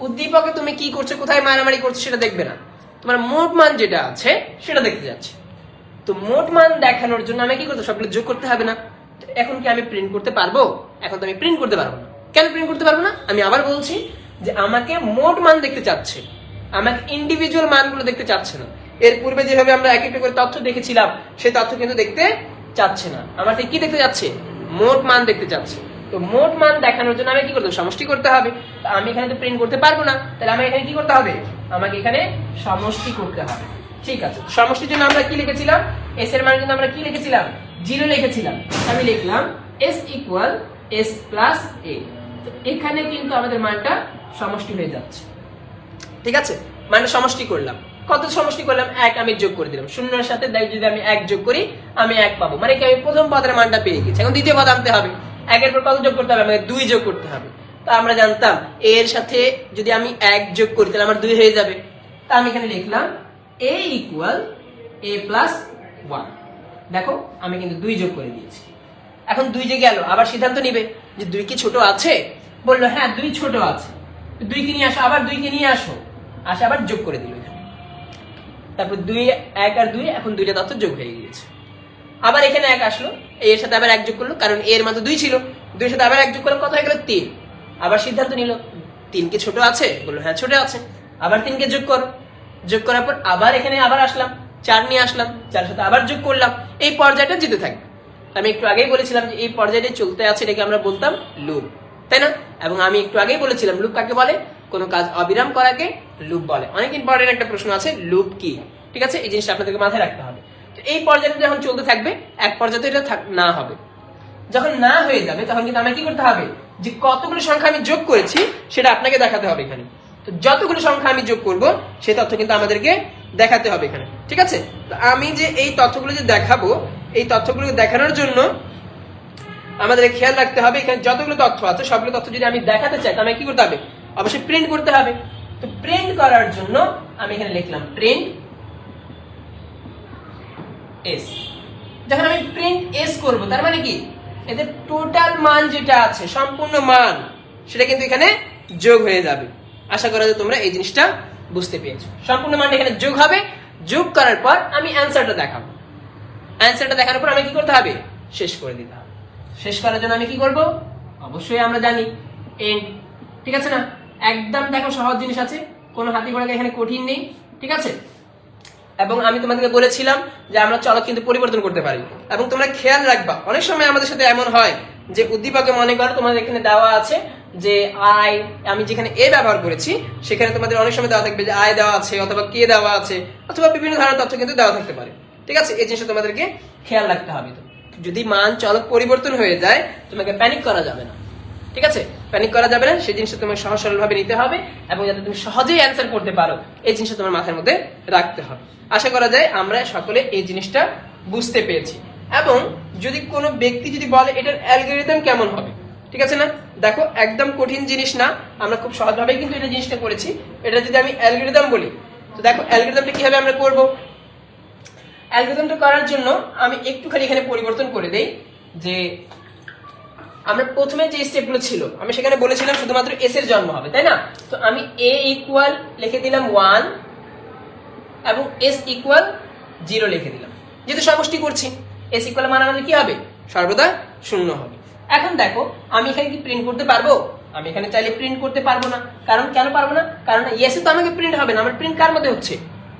উদ্দীপকে তুমি কি করছো, কোথায় মারামারি করছো সেটা দেখবে না, তোমার মোট মান যেটা আছে সেটা দেখতে যাচ্ছে। তো মোট মান দেখানোর জন্য আমি কি করতে, সবগুলো যোগ করতে হবে না? এখন কি আমি প্রিন্ট করতে পারবো? এখন তো আমি প্রিন্ট করতে পারবো না। কেন প্রিন্ট করতে পারবো না? আমি আবার বলছি যে আমাকে মোট মান দেখতে চাচ্ছে, আমাকে ইন্ডিভিজুয়াল মানগুলো দেখতে চাচ্ছে না। এর পূর্বে যেভাবে আমরা এক একটা করে তথ্য দেখেছিলাম সেই তথ্য কিন্তু দেখতে চাচ্ছে না, আমাকে কি দেখতে যাচ্ছে? মোট মান দেখতে চাচ্ছে। তো মোট মান দেখানোর জন্য আমি কি করতে হবে? সমষ্টি করতে হবে। তো আমি এখানে তো প্রিন্ট করতে পারবো না, তাহলে আমি এখানে কি করতে হবে? আমাকে এখানে সমষ্টি করতে হবে, ঠিক আছে? সমষ্টির জন্য আমরা কি লিখেছিলাম? s এর মান কিন্তু আমরা কি লিখেছিলাম? 0 লিখেছিলাম। আমি লিখলাম s equal s plus a। তো এখানে কিন্তু আমাদের মানটা সমষ্টি হয়ে যাচ্ছে, ঠিক আছে? মানটা সমষ্টি করলাম। কত সমষ্টি করলাম? 1 আমি যোগ করে দিলাম। শূন্যের সাথে যদি আমি 1 যোগ করি আমি 1 পাবো, মানে কি আমি প্রথম পদের মানটা পেয়ে গেছি। এখন দ্বিতীয় পদ আনতে হবে, 1 এর পর কত যোগ করতে হবে? আমাকে 2 যোগ করতে হবে। তো আমরা জানতাম এর সাথে যদি আমি 1 যোগ করি তাহলে আমার 2 হয়ে যাবে। তা আমি এখানে লিখলাম a ইকুয়াল a প্লাস 1। দেখো আমি কিন্তু 2 যোগ করে দিয়েছি। এখন 2 যে গেল, আবার সিদ্ধান্ত নিবে যে 2 কি ছোট আছে? বললো হ্যাঁ 2 ছোট আছে। 2 কে নিয়ে আসো, আবার 2 কে নিয়ে আসো, আসে আবার যোগ করে দিল এখানে। তারপর 2, 1 আর 2, এখন দুইটা তথ্য যোগ হয়ে গিয়েছে। আবার এখানে 1 আসলো, এর সাথে আবার 1 যোগ করলো, কারণ এর মান তো 2 ছিল। 2 এর সাথে আবার 1 যোগ করলাম, কত হয়ে গেল? 3। আবার সিদ্ধান্ত নিল 3 কি ছোট আছে? বললো হ্যাঁ ছোট আছে। আবার 3 কে যোগ করো, যোগ করার পর আবার এখানে আবার আসলাম, 4 নিয়ে আসলাম, 4 এর সাথে আবার যোগ করলাম। এই পর্যায়টা যেতে থাকবে। আমি একটু আগেই বলেছিলাম যে এই পর্যায়টা চলতে আছে, এটাকে আমরা বলতাম লুপ, তাই না? এবং আমি একটু আগেই বলেছিলাম লুপ কাকে বলে? কোনো কাজ অবিরাম করাকে লুপ বলে। অনেক ইম্পর্টেন্ট একটা প্রশ্ন আছে, লুপ কি? ঠিক আছে, এই জিনিসটা আপনাদেরকে মাথায় রাখতে হবে। তো এই পর্যায়টা যখন চলতে থাকবে, এক পর্যায়ে এটা না হবে। যখন না হয়ে যাবে তখন কিন্তু আমাকে কি করতে হবে? যে কতগুলো সংখ্যা আমি যোগ করেছি সেটা আপনাকে দেখাতে হবে এখানে। তো যতগুলো সংখ্যা আমি যোগ করব সেই তথ্য কিন্তু আমাদেরকে দেখাতে হবে এখানে, ঠিক আছে? তো আমি যে এই তথ্যগুলো যে দেখাবো, এই তথ্যগুলো দেখানোর জন্য আমাদের খেয়াল রাখতে হবে এখানে যতগুলো তথ্য আছে সবগুলো তথ্য যদি আমি দেখাতে চাই তাহলে কি করতে হবে? অবশ্যই প্রিন্ট করতে হবে। তো প্রিন্ট করার জন্য আমি এখানে লিখলাম প্রিন্ট এস। যখন আমি প্রিন্ট এস করব তার মানে কি? এদের টোটাল মান যেটা আছে, সম্পূর্ণ মান, সেটা কিন্তু এখানে যোগ হয়ে যাবে। আশা করা যায় তোমরা এই জিনিসটা বুঝতে পেরেছো। সম্পূর্ণ মানটা এখানে যোগ হবে, যোগ করার পর আমি অ্যানসারটা দেখাবো। অ্যানসারটা দেখানোর পর আমি কি করতে হবে? শেষ করে দিতে হবে। শেষ করার জন্য আমি কি করব? অবশ্যই আমরা জানি এন্ড, ঠিক আছে না? একদম দেখো সহজ জিনিস আছে, কোনো হাতি ঘোড়াকে এখানে কঠিন নেই, ঠিক আছে? এবং আমি তোমাদেরকে বলেছিলাম যে আমরা চলক কিন্তু পরিবর্তন করতে পারি। এবং তোমরা খেয়াল রাখবা, অনেক সময় আমাদের সাথে এমন হয় যে উদ্দীপকে মনে করো তোমাদের এখানে দেওয়া আছে যে আই, আমি যেখানে এ ব্যবহার করেছি সেখানে তোমাদের অনেক সময় দেওয়া থাকবে যে আই দেওয়া আছে, অথবা কে দেওয়া আছে, অথবা বিভিন্ন ধরনের তথ্য কিন্তু দেওয়া থাকতে পারে, ঠিক আছে? এই জিনিসটা তোমাদেরকে খেয়াল রাখতে হবে। তো যদি মান চলক পরিবর্তন হয়ে যায় তোমাকে প্যানিক করা যাবে না, ঠিক আছে? প্যানিক করা যাবে না, সেই জিনিসটা তোমাকে সহজ সরল ভাবে নিতে হবে এবং যাতে তুমি সহজেই অ্যান্সার করতে পারো এই জিনিসটা তোমার মাথার মধ্যে রাখতে হবে। আশা করা যায় আমরা সকলে এই জিনিসটা বুঝতে পেরেছি। এবং যদি কোনো ব্যক্তি যদি বলে এটার অ্যালগরিদম কেমন হবে, ঠিক আছে না? দেখো একদম কঠিন জিনিস না, আমরা খুব সহজভাবেই কিন্তু এটা জিনিসটা করেছি। এটা যদি আমি অ্যালগরিদম বলি, তো দেখো অ্যালগরিদমটা কিভাবে আমরা করব। অ্যালগরিদমটা করার জন্য আমি একটুখানি এখানে পরিবর্তন করে দেই যে আমরা প্রথমে যে স্টেপগুলো ছিল আমি সেখানে বলেছিলাম শুধুমাত্র এস এর জন্ম হবে, তাই না? তো আমি এ ইকুয়াল লিখে দিলাম 1 এবং এস ইকুয়াল 0 লিখে দিলাম। যেহেতু সমষ্টি করছি, এস ইকুয়াল মানে আমাদের কি হবে? সর্বদা 0 হবে। এখন দেখো আমি এখানে কি প্রিন্ট করতে পারবো? আমি এখানে চাইলে প্রিন্ট করতে পারবো না। কারণ কেন পারবো না? কারণ ইয়েস এ তো আমাকে প্রিন্ট হবে না, আমার প্রিন্ট কার মধ্যে হচ্ছে?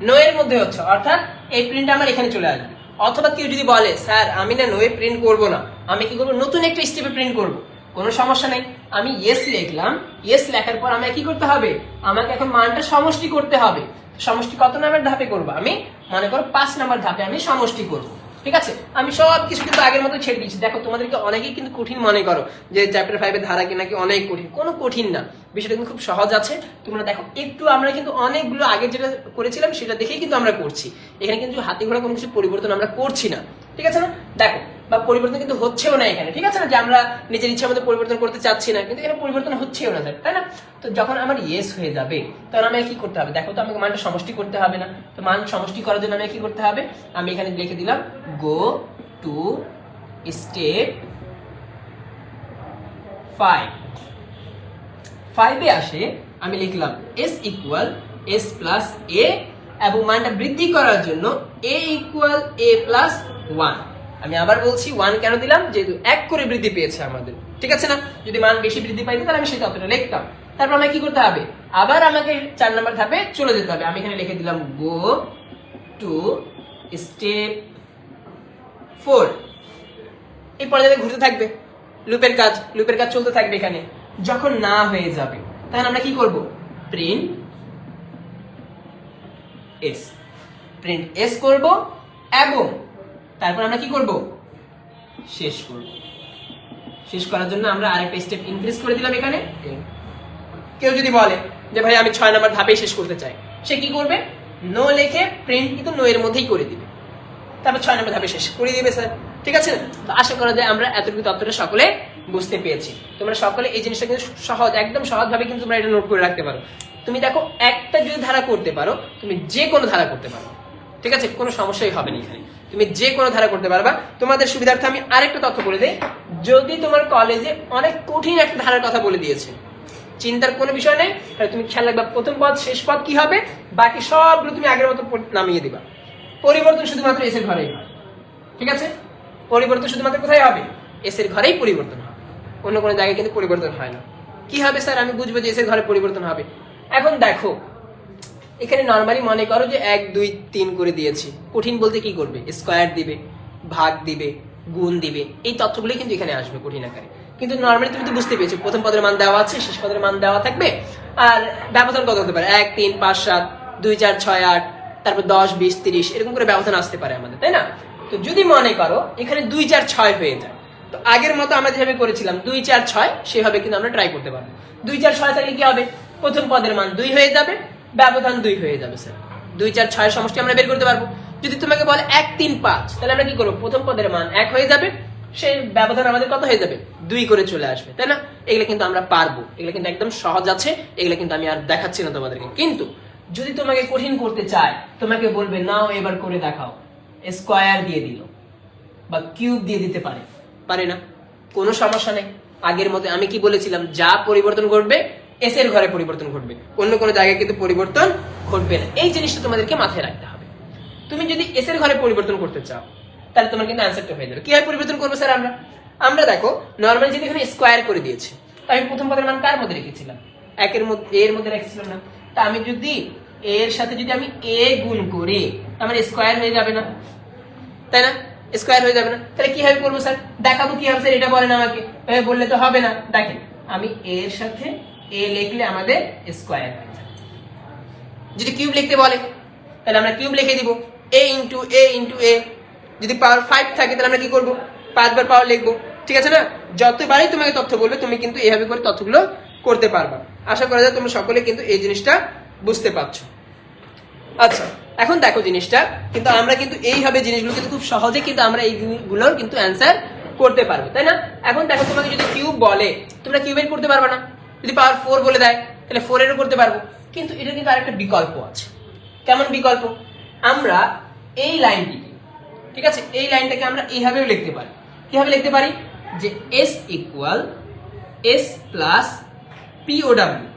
নো এর মধ্যে হচ্ছে, অর্থাৎ এই প্রিন্ট আমার এখানে চলে আসবে। অথবা কেউ যদি বলে স্যার আমি না নো এ প্রিন্ট করবো না, আমি কি করবো? নতুন একটা স্টেপে প্রিন্ট করবো। কোনো সমস্যা নেই, আমি ইয়েস লিখলাম। ইয়েস লেখার পর আমাকে কি করতে হবে, আমাকে এখন মানটা সমষ্টি করতে হবে। সমষ্টি কত নাম্বার ধাপে করবো, আমি মনে করো 5 নাম্বার ধাপে আমি সমষ্টি করবো। ঠিক আছে, আমি সব কিছু কিন্তু আগের মতো ছেড়ে দিচ্ছি। দেখো তোমাদেরকে অনেকেই কিন্তু কঠিন মনে করো যে চ্যাপ্টার 5 এর ধারা কি নাকি অনেক কঠিন। কোনো কঠিন না, বিষয়টা কিন্তু খুব সহজ আছে। তোমরা দেখো একটু আমরা কিন্তু অনেকগুলো আগে যেটা করেছিলাম সেটা দেখেই কিন্তু আমরা করছি। এখানে কিন্তু হাতে ঘোড়া কোনো কিছু পরিবর্তন আমরা করছি না। ঠিক আছে না, দেখো বা পরিবর্তন কিন্তু হচ্ছেও না এখানে। ঠিক আছে না, যে আমরা নিজের ইচ্ছা মতো পরিবর্তন করতে চাচ্ছি না, কিন্তু এখানে পরিবর্তন হচ্ছেও না, তাই না? তো যখন আমার ইয়েস হয়ে যাবে তখন আমাকে কি করতে হবে, দেখো তো আমাকে মানটা সমষ্টি করতে হবে না? তো মান সমষ্টি করার জন্য আমাকে কি করতে হবে, আমি এখানে লিখে দিলাম গো টু স্টেপ 5। 5 এ আসে আমি লিখলাম s equal s plus a, এবং মানটা বৃদ্ধি করার জন্য a ইকুয়াল a প্লাস 1। আমি আবার বলছি 1 কেন দিলাম, যেহেতু 1 করে বৃদ্ধি পেয়েছে আমাদের। ঠিক আছে না, যদি মান বেশি বৃদ্ধি পাইতো তাহলে আমি সেই তথ্যটা লিখতাম। তারপর আমাকে কি করতে হবে, আবার আমাকে 4 নাম্বার ধাপে চলে যেতে হবে। আমি এখানে লিখে দিলাম গো টু স্টেপ 4। এই পর্যায়ে ঘুরতে থাকবে, লুপের কাজ চলতে থাকবে। এখানে যখন না হয়ে যাবে তখন আমরা কি করব, প্রিন্ট এস করব, এবং তারপর আমরা কি করব, শেষ করব। শেষ করার জন্য আমরা আরেকটা স্টেপ ইনক্রিজ করে দিলাম এখানে। কেউ যদি বলে যে ভাই আমি 6 নাম্বার ধাপে শেষ করতে চাই, সে কি করবে, নো লিখে প্রিন্ট কিন্তু নো এর মধ্যেই করে দিবে, তারপর 6 নাম্বার ধাপে শেষ করে দিবে স্যার। ঠিক আছে, তো আশা করা যায় আমরা এতটুকু তথ্যটা সকলে বুঝতে পেরেছি। তোমরা সকলে এই জিনিসটা কিন্তু সহজ, একদম সহজভাবে কিন্তু তোমরা এটা নোট করে রাখতে পারো। তুমি দেখো একটা যদি ধারা করতে পারো, তুমি যে কোনো ধারা করতে পারো। ঠিক আছে, কোনো সমস্যাই হবে না এখানে, তুমি যে কোনো ধারা করতে পারবা। তোমাদের সুবিধার্থে আমি আরেকটা তথ্য বলে দেই, যদি তোমার কলেজে অনেক কঠিন একটা ধারার কথা বলে দিয়েছে, চিন্তার কোনো বিষয় নেই, তাহলে তুমি খেয়াল রাখবা প্রথম পদ শেষ পদ কি হবে, বাকি সবগুলো তুমি আগের মতো নামিয়ে দিবা। পরিবর্তন শুধুমাত্র এস এর ঘরেই হয়। ঠিক আছে, পরিবর্তন শুধুমাত্র কোথায় হবে, এস এর ঘরেই পরিবর্তন হবে, অন্য কোনো জায়গায় কিন্তু পরিবর্তন হয় না। কি হবে স্যার, আমি বুঝবো যে এস এর ঘরে পরিবর্তন হবে। এখন দেখো এখানে নরমালি মনে করো যে 1 2 3 করে দিয়েছি, কঠিন বলতে কি করবে, স্কয়ার দিবে, ভাগ দিবে, গুণ দিবে, এই তথ্যগুলো কিন্তু এখানে আসবে কঠিন আকারে। কিন্তু নরমালি তুমি তো বুঝতে পেরেছো প্রথম পদের মান দেওয়া আছে, শেষ পদের মান দেওয়া থাকবে, আর ব্যবধান কত হতে পারে, 1 3 5 7 2 4 6 8, তারপর 10 20 30 এরকম করে ব্যবধান আসতে পারে আমাদের, তাই না? তো যদি মনে করো এখানে 2 4 6 হয়ে যায়, তো আগের মতো আমরা যেভাবে করেছিলাম 2 4 6 সেভাবে কিন্তু আমরা ট্রাই করতে পারবো। 2 4 6 থাকলে কি হবে, প্রথম পদের মান 2 হয়ে যাবে, ব্যবধান 2 হয়ে যাবে স্যার। 2 4 6 সমষ্টি আমরা বের করতে পারবো। যদি তোমাকে বলে 1 3 5, তাহলে আমরা কি করবো, প্রথম পদের মান 1 হয়ে যাবে, সেই ব্যবধান আমাদের কত হয়ে যাবে, 2 করে চলে আসবে, তাই না? এগুলো কিন্তু আমরা পারবো, এগুলো কিন্তু একদম সহজ আছে, এগুলো কিন্তু আমি আর দেখাচ্ছি না তোমাদেরকে। কিন্তু যদি তোমাকে কঠিন করতে চায়, তোমাকে বলবে নাও এবার করে দেখাও, স্কয়ার দিয়ে দিল বা কিউব দিয়ে দিতে পারে, পারে না, কোনো সমস্যা নেই। আগের মতো আমি কি বলেছিলাম, যা পরিবর্তন ঘটবে এস এর ঘরে পরিবর্তন ঘটবে, অন্য কোনো জায়গায় কিন্তু পরিবর্তন ঘটবে না। এই জিনিসটা তোমাদেরকে মাথায় রাখতে হবে। তুমি যদি এস এর ঘরে পরিবর্তন করতে চাও, তাহলে তোমার কিন্তু অ্যান্সারটা হয়ে যাবে। কিভাবে পরিবর্তন করবো স্যার আমরা দেখো নরমালি যদি এখানে স্কয়ার করে দিয়েছি, আমি প্রথম পদের মান কার মধ্যে রেখেছিলাম, এর মধ্যে রেখেছিলাম না? তা আমি যদি এর সাথে যদি আমি এ গুণ করি, আমার স্কয়ার হয়ে যাবে না, তাই না? স্কয়ার হয়ে যাবে না, তাহলে কিভাবে করবো স্যার, দেখাবো কিভাবে স্যার, এটা বলেন আমাকে, বললে তো হবে না। দেখেন আমি এর সাথে এ লিখলে আমাদের স্কয়ার হয়ে যাবে। যদি কিউব লিখতে বলে তাহলে আমরা কিউব লিখে দিব, a ইন্টু এ। যদি পাওয়ার 5 থাকে তাহলে আমরা কি করবো, 5 বার পাওয়ার লিখবো। ঠিক আছে না, যতবারই তোমাকে তথ্য বলবে তুমি কিন্তু এইভাবে করে তথ্যগুলো করতে পারবা। আশা করা যায় তোমরা সকলে কিন্তু এই জিনিসটা বুঝতে পারছো। আচ্ছা, এখন দেখো জিনিসটা কিন্তু আমরা কিন্তু এইভাবে জিনিসগুলো কিন্তু খুব সহজে কিন্তু আমরা এইগুলোর কিন্তু অ্যান্সার করতে পারবো, তাই না? এখন দেখো তোমাকে যদি কিউব বলে, তোমরা কিউবের করতে পারবে না। যদি পাওয়ার 4 বলে দেয় তাহলে 4 এরও করতে পারবো। কিন্তু এটা কিন্তু আরেকটা বিকল্প আছে। কেমন বিকল্প, আমরা এই লাইনটিকে, ঠিক আছে, এই লাইনটাকে আমরা এইভাবেও লিখতে পারি। কিভাবে লিখতে পারি, যে এস ইকুয়াল এস প্লাস পিওডাব্লিউ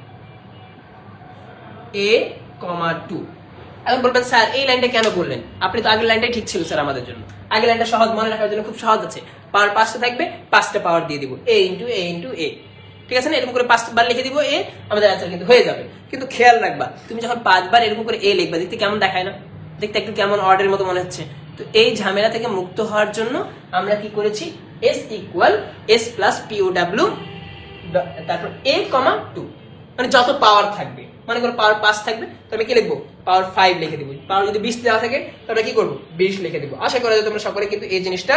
এ কমা 2। এখন বলবেন স্যার এই লাইনটা কেন বললেন, আপনি তো আগের লাইনটাই ঠিক ছিল স্যার আমাদের জন্য। আগের লাইনটা সহজ মনে রাখার জন্য খুব সহজ আছে, পাওয়ার 5টা থাকবে, 5টা পাওয়ার দিয়ে দিব, এ ইন্টু এ। ঠিক আছে না, এরকম করে 5 বার লিখে দিব এ, আমাদের অ্যান্সার কিন্তু হয়ে যাবে। কিন্তু খেয়াল রাখবা, তুমি যখন 5 বার এরকম করে এ লিখবা, দেখতে কেমন দেখায় না, দেখতে একটু কেমন অর্ডারের মতো মনে হচ্ছে। তো এই ঝামেলা থেকে মুক্ত হওয়ার জন্য আমরা কি করেছি, s equal s plus POW তারপর a কমা 2, মানে যত পাওয়ার থাকবে, মনে করো পাওয়ার 5 থাকবে তো আমি কি লিখবো, পাওয়ার 5 লিখে দিব। পাওয়ার যদি 20 দেওয়া থাকে তাহলে কি করবো, 20 লিখে দিব। আশা করা যায় তোমরা সকলে কিন্তু এই জিনিসটা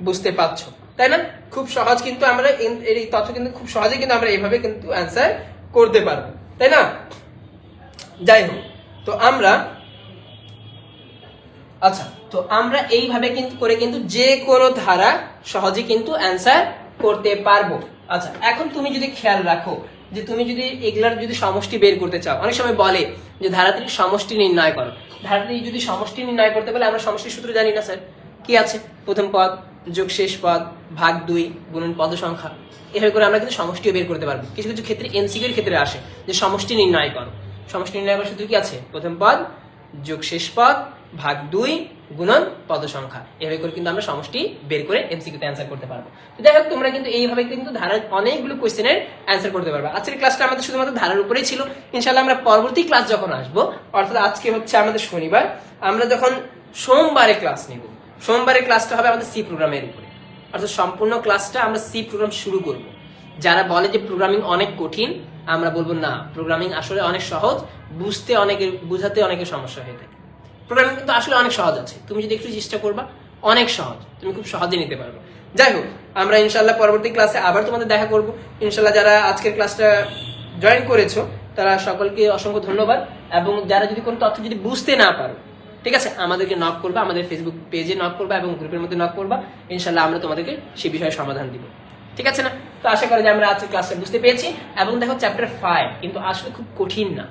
বুঝতে পারছো, তাই না? খুব সহজ, কিন্তু আমরা এই তথ্য কিন্তু খুব সহজেই কিন্তু আমরা এইভাবে কিন্তু অ্যান্সার করতে পারবো, তাই না? যাই হোক, তো আমরা আচ্ছা, তো আমরা এইভাবে কিন্তু করে কিন্তু যে কোনো ধারা সহজে কিন্তু অ্যান্সার করতে পারবো। আচ্ছা, এখন তুমি যদি খেয়াল রাখো যে তুমি যদি এগুলার যদি সমষ্টি বের করতে চাও, অনেক সময় বলে যে ধারাটির সমষ্টি নির্ণয় করো। ধারাটি যদি সমষ্টি নির্ণয় করতে বলে আমরা সমষ্টির সূত্র জানি না স্যার, কি আছে, প্রথম পদ যোগ শেষ পদ ভাগ 2 গুণন পদ সংখ্যা, এভাবে করে আমরা কিন্তু সমষ্টিও বের করতে পারবো। কিছু কিছু ক্ষেত্রে এমসিকিউ এর ক্ষেত্রে আসে যে সমষ্টি নির্ণয় করো। সমষ্টি নির্ণয় করার সূত্র কি আছে, প্রথম পদ যোগ শেষ পদ ভাগ 2 গুণন পদ সংখ্যা, এভাবে করে কিন্তু আমরা সমষ্টি বের করে এমসিকিউতে অ্যান্সার করতে পারবো। তো যাই হোক, তোমরা কিন্তু এইভাবে কিন্তু ধারার অনেকগুলো কোশ্চেনের অ্যান্সার করতে পারবে। আজকের ক্লাসটা আমাদের শুধুমাত্র ধারার উপরেই ছিল। ইনশাআল্লাহ আমরা পরবর্তী ক্লাস যখন আসবো, অর্থাৎ আজকে হচ্ছে আমাদের শনিবার, আমরা যখন সোমবারে ক্লাস নিব, সোমবারের ক্লাসটা হবে আমাদের সি প্রোগ্রামের উপরে। অর্থাৎ সম্পূর্ণ ক্লাসটা আমরা সি প্রোগ্রাম শুরু করব। যারা বলে যে প্রোগ্রামিং অনেক কঠিন, আমরা বলবো না, প্রোগ্রামিং আসলে অনেক সহজ, বুঝাতে অনেকের সমস্যা হয়ে থাকে। প্রোগ্রামিং কিন্তু আসলে অনেক সহজ আছে, তুমি যদি একটু চেষ্টা করবা অনেক সহজ, তুমি খুব সহজে নিতে পারবে। যাই হোক, আমরা ইনশাল্লাহ পরবর্তী ক্লাসে আবার তোমাদের দেখা করব। ইনশাল্লাহ যারা আজকের ক্লাসটা জয়েন করেছো তারা সকলকে অসংখ্য ধন্যবাদ। এবং যারা যদি কোনো তথ্য যদি বুঝতে না পারো, ঠিক আছে, আমাদেরকে নক করবা, আমাদের ফেসবুক পেজে নক করবা এবং গ্রুপের মধ্যে নক করবা। ইনশাল্লাহ আমরা তোমাদেরকে সেই বিষয়ে সমাধান দিব, ঠিক আছে না? তো আশা করি যে আমরা আজকের ক্লাসটা বুঝতে পেরেছি। এবং দেখো, চ্যাপ্টার 5 কিন্তু আসলে খুব কঠিন না।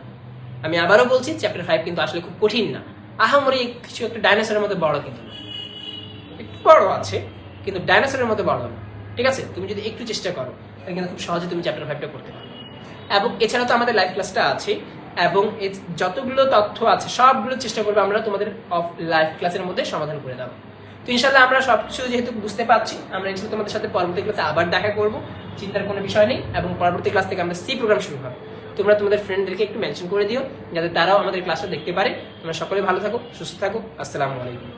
আমি আবারও বলছি, চ্যাপ্টার 5 কিন্তু আসলে খুব কঠিন না। আহামরি কিছু একটা ডাইনোসরের মধ্যে বড় কিন্তু না, একটু বড় আছে কিন্তু ডাইনোসরের মধ্যে বড় না, ঠিক আছে? তুমি যদি একটু চেষ্টা করো তাহলে কিন্তু খুব সহজে তুমি চ্যাপ্টার 5টা করতে পারবে। এবং এছাড়া তো আমাদের লাইভ ক্লাসটা আছে, এবং যতগুলো তথ্য আছে সবগুলো চেষ্টা করবো আমরা তোমাদের লাইভ ক্লাসের মধ্যে সমাধান করে দেবো। তো ইনশাল্লাহ আমরা সবকিছু যেহেতু বুঝতে পারছি, আমরা ইনশাল্লাহ তোমাদের সাথে পরবর্তী ক্লাসে আবার দেখা করবো, চিন্তার কোনো বিষয় নেই। এবং পরবর্তী ক্লাস থেকে আমরা সি প্রোগ্রাম শুরু হবে। তোমরা তোমাদের ফ্রেন্ডদেরকে একটু মেনশন করে দিও যাতে তারাও আমাদের ক্লাসটা দেখতে পারে। তোমরা সকলে ভালো থাকো, সুস্থ থাকো। আসসালামু আলাইকুম।